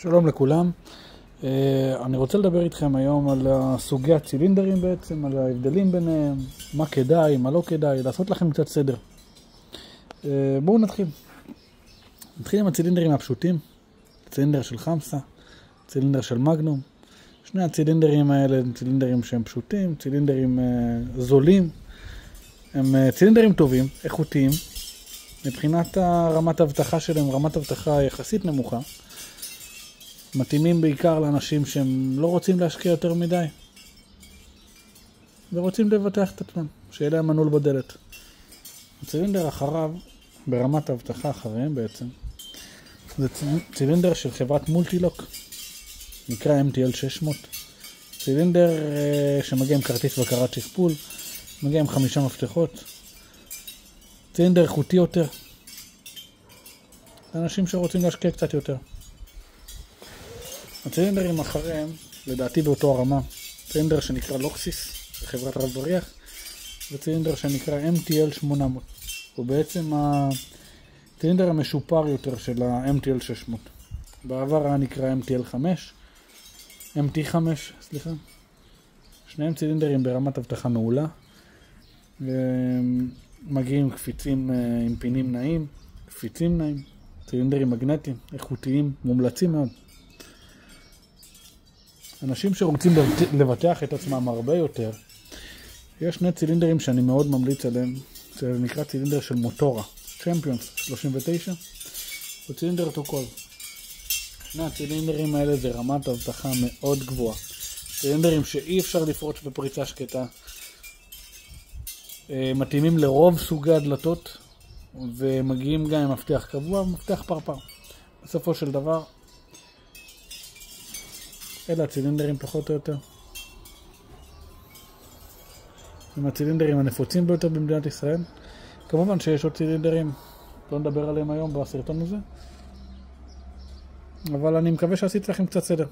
שלום לכולם. אני רוצה לדבר איתכם היום על סוגי הצילינדרים בעצם, על ההבדלים ביניהם, מה כדאי, מה לא כדאי, לעשות לכם קצת סדר. בואו נתחיל. נתחיל עם הצילינדרים הפשוטים, צילינדר של חמסה, צילינדר של מגנום. שני הצילינדרים האלה הם צילינדרים שהם פשוטים, צילינדרים זולים. הם צילינדרים טובים, איכותיים. מבחינת רמת האבטחה שלהם, רמת אבטחה יחסית נמוכה. מתאימים בעיקר לאנשים שהם לא רוצים להשקיע יותר מדי ורוצים לבטח את עצמם, שיהיה להם מנעול בדלת. הצילינדר אחריו, ברמת האבטחה אחריהם בעצם, זה צילינדר של חברת מולטילוק, נקרא MTL 600. צילינדר שמגיע עם כרטיס בקרת שכפול, מגיע עם 5 מפתחות. צילינדר איכותי יותר, לאנשים שרוצים להשקיע קצת יותר. הצילינדרים אחריהם, לדעתי באותו הרמה, צילינדר שנקרא לוקסיס, חברת רב בריח, וצילינדר שנקרא MTL 800. הוא בעצם הצילינדר המשופר יותר של ה-MTL 600. בעבר היה נקרא MTL 5, MT5, סליחה. שניהם צילינדרים ברמת אבטחה מעולה, ומגיעים קפיצים עם פינים נעים, קפיצים נעים, צילינדרים מגנטיים, איכותיים, מומלצים מאוד. אנשים שרוצים לבטח את עצמם הרבה יותר, יש שני צילינדרים שאני מאוד ממליץ עליהם. זה נקרא צילינדר של מוטורה, צ'מפיונס 39, הוא צילינדר טוקול. שני הצילינדרים האלה זה רמת אבטחה מאוד גבוהה. צילינדרים שאי אפשר לפרוץ בפריצה שקטה. מתאימים לרוב סוגי הדלתות, ומגיעים גם עם מפתח קבוע ומפתח פרפר. בסופו של דבר, אלה הצילינדרים פחות או יותר. הם הצילינדרים הנפוצים ביותר במדינת ישראל. כמובן שיש עוד צילינדרים, לא נדבר עליהם היום בסרטון הזה. אבל אני מקווה שעשיתי לכם קצת סדר.